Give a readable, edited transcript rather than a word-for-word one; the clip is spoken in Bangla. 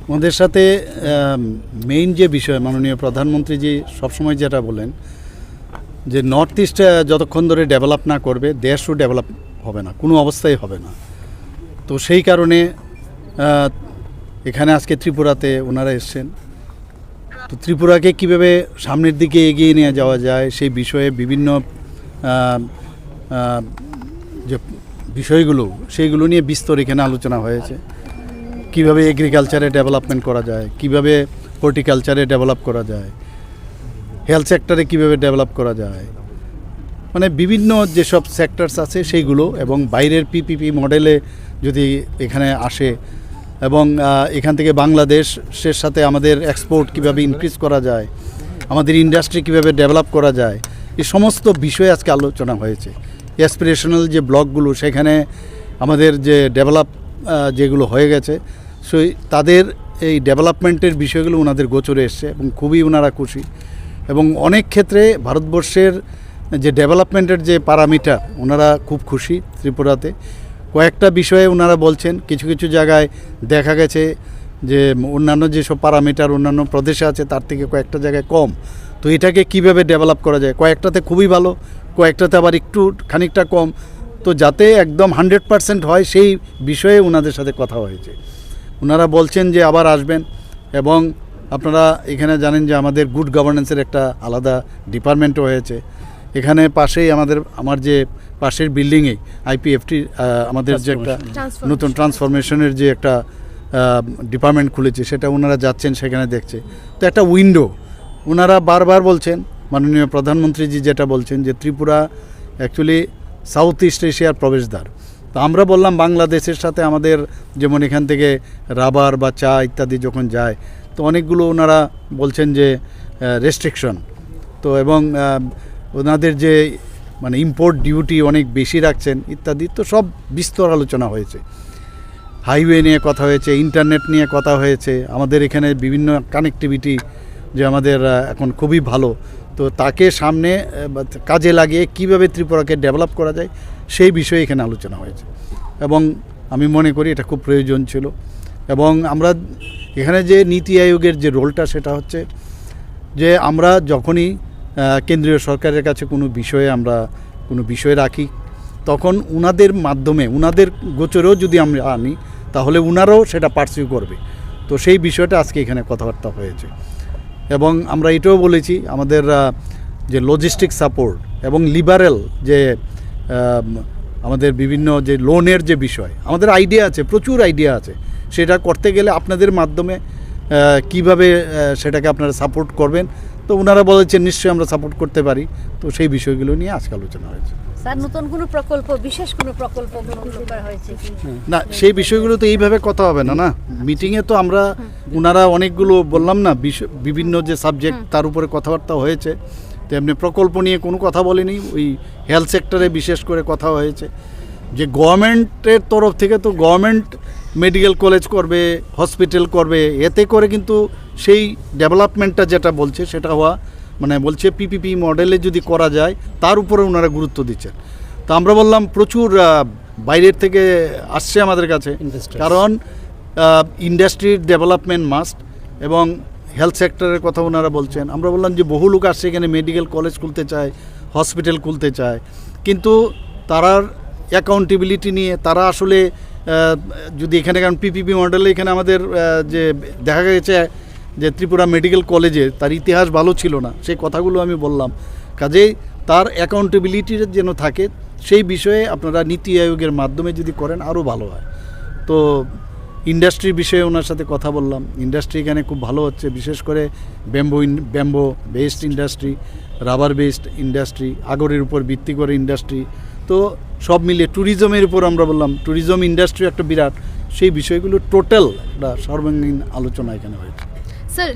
আমাদের সাথে মেইন যে বিষয় মাননীয় প্রধানমন্ত্রীজি সবসময় যেটা বলেন যে নর্থ ইস্ট যতক্ষণ ধরে ডেভেলপ না করবে দেশও ডেভেলপ হবে না, কোনো অবস্থায় হবে না। তো সেই কারণে এখানে আজকে ত্রিপুরাতে ওনারা এসছেন। তো ত্রিপুরাকে কীভাবে সামনের দিকে এগিয়ে নিয়ে যাওয়া যায় সেই বিষয়ে বিভিন্ন যে বিষয়গুলো সেইগুলো নিয়ে বিস্তর এখানে আলোচনা হয়েছে। কিভাবে এগ্রিকালচারে ডেভেলপমেন্ট করা যায়, কিভাবে হর্টিকালচারে ডেভেলপ করা যায়, হেলথ সেক্টরে কিভাবে ডেভেলপ করা যায়, মানে বিভিন্ন যেসব সেক্টরস আছে সেইগুলো, এবং বাইরের পিপিপি মডেলে যদি এখানে আসে এবং এখান থেকে বাংলাদেশের সাথে আমাদের এক্সপোর্ট কিভাবে ইনক্রিজ করা যায়, আমাদের ইন্ডাস্ট্রি কিভাবে ডেভেলপ করা যায়, এই সমস্ত বিষয়ে আজকে আলোচনা হয়েছে। অ্যাসপিরেশনাল যে ব্লকগুলো সেখানে আমাদের যে ডেভেলপ যেগুলো হয়ে গেছে তাদের এই ডেভেলপমেন্টের বিষয়গুলো ওনাদের গোচরে এসছে এবং খুবই ওনারা খুশি। এবং অনেক ক্ষেত্রে ভারতবর্ষের যে ডেভেলপমেন্টের যে প্যারামিটার ওনারা খুব খুশি। ত্রিপুরাতে কয়েকটা বিষয়ে ওনারা বলছেন, কিছু কিছু জায়গায় দেখা গেছে যে অন্যান্য যেসব প্যারামিটার অন্যান্য প্রদেশে আছে তার থেকে কয়েকটা জায়গায় কম। তো এটাকে কিভাবে ডেভেলপ করা যায়, কয়েকটাতে খুবই ভালো, কয়েকটাতে আবার একটু খানিকটা কম। তো যাতে একদম 100% হয় সেই বিষয়ে ওনাদের সাথে কথা হয়েছে। ওনারা বলছেন যে আবার আসবেন, এবং আপনারা এখানে জানেন যে আমাদের গুড গভর্নেন্সের একটা আলাদা ডিপার্টমেন্টও হয়েছে। এখানে পাশেই আমার যে পাশের বিল্ডিংয়ে আইপিএফটি আমাদের যে একটা নতুন ট্রান্সফরমেশনের যে একটা ডিপার্টমেন্ট খুলেছে সেটা ওনারা যাচ্ছেন, সেখানে দেখছে। তো একটা উইন্ডো ওনারা বারবার বলছেন, মাননীয় প্রধানমন্ত্রীজি যেটা বলছেন যে ত্রিপুরা অ্যাকচুয়ালি সাউথ ইস্ট এশিয়ার প্রবেশদ্বার। তো আমরা বললাম বাংলাদেশের সাথে আমাদের যেমন এখান থেকে রাবার বা চা ইত্যাদি যখন যায় তো অনেকগুলো ওনারা বলছেন যে রেস্ট্রিকশন, তো এবং ওনাদের যে মানে ইম্পোর্ট ডিউটি অনেক বেশি রাখছেন ইত্যাদি। তো সব বিস্তর আলোচনা হয়েছে, হাইওয়ে নিয়ে কথা হয়েছে, ইন্টারনেট নিয়ে কথা হয়েছে, আমাদের এখানে বিভিন্ন কানেক্টিভিটি যে আমাদের এখন খুবই ভালো। তো তাকে সামনে কাজে লাগিয়ে কিভাবে ত্রিপুরাকে ডেভেলপ করা যায় সেই বিষয়ে এখানে আলোচনা হয়েছে, এবং আমি মনে করি এটা খুব প্রয়োজন ছিল। এবং আমরা এখানে যে নীতি আয়োগের যে রোলটা সেটা হচ্ছে যে আমরা যখনই কেন্দ্রীয় সরকারের কাছে কোনো বিষয় রাখি তখন উনাদের মাধ্যমে উনাদের গোচরেও যদি আমরা আনি তাহলে উনারাও সেটা পার্সিউ করবে। তো সেই বিষয়টা আজকে এখানে কথাবার্তা হয়েছে। এবং আমরা এটাও বলেছি আমাদের যে লজিস্টিক সাপোর্ট এবং লিবারেল যে আমাদের বিভিন্ন যে লোনের যে বিষয়, আমাদের আইডিয়া আছে, প্রচুর আইডিয়া আছে, সেটা করতে গেলে আপনাদের মাধ্যমে কিভাবে সেটাকে আপনারা সাপোর্ট করবেন। তো ওনারা বলেছেন নিশ্চয়ই আমরা সাপোর্ট করতে পারি। তো সেই বিষয়গুলো নিয়ে আজকে আলোচনা হয়েছে। স্যার, নতুন কোনো প্রকল্প, বিশেষ কোনো প্রকল্প করা হয়েছে না, সেই বিষয়গুলো তো এইভাবে কথা হবে না। না, মিটিংয়ে তো আমরা ওনারা অনেকগুলো বললাম না বিভিন্ন যে সাবজেক্ট তার উপরে কথাবার্তা হয়েছে। তো এমনি প্রকল্প নিয়ে কোনো কথা বলেনি। ওই হেলথ সেক্টরে বিশেষ করে কথা হয়েছে যে গভর্নমেন্টের তরফ থেকে তো গভর্নমেন্ট মেডিকেল কলেজ করবে, হসপিটাল করবে, এতে করে কিন্তু সেই ডেভেলপমেন্টটা যেটা বলছে সেটা হওয়া মানে বলছে পিপিপি মডেলে যদি করা যায় তার উপরে ওনারা গুরুত্ব দিচ্ছেন। তো আমরা বললাম প্রচুর বাইরের থেকে আসছে আমাদের কাছে, কারণ ইন্ডাস্ট্রির ডেভেলপমেন্ট মাস্ট, এবং হেলথ সেক্টরের কথা ওনারা বলছেন। আমরা বললাম যে বহু লোক আসছে এখানে মেডিকেল কলেজ খুলতে চায়, হসপিটাল খুলতে চায়, কিন্তু তারার অ্যাকাউন্টেবিলিটি নিয়ে তারা আসলে যদি এখানে, কারণ পিপিপি মডেলে এখানে আমাদের যে দেখা গেছে যে ত্রিপুরা মেডিকেল কলেজে তার ইতিহাস ভালো ছিল না, সেই কথাগুলো আমি বললাম। কাজেই তার অ্যাকাউন্টেবিলিটির যেন থাকে সেই বিষয়ে আপনারা নীতি আয়োগের মাধ্যমে যদি করেন আরও ভালো হয়। তো ইন্ডাস্ট্রির বিষয়ে ওনার সাথে কথা বললাম। ইন্ডাস্ট্রি এখানে খুব ভালো হচ্ছে, বিশেষ করে bamboo based industry, rubber based industry, আগরের উপর ভিত্তি করে ইন্ডাস্ট্রি। তো সব মিলিয়ে ট্যুরিজমের উপর আমরা বললাম, ট্যুরিজম ইন্ডাস্ট্রি একটা বিরাট, সেই বিষয়গুলো টোটাল একটা সর্বাঙ্গীন আলোচনা এখানে হয়েছে। স্যার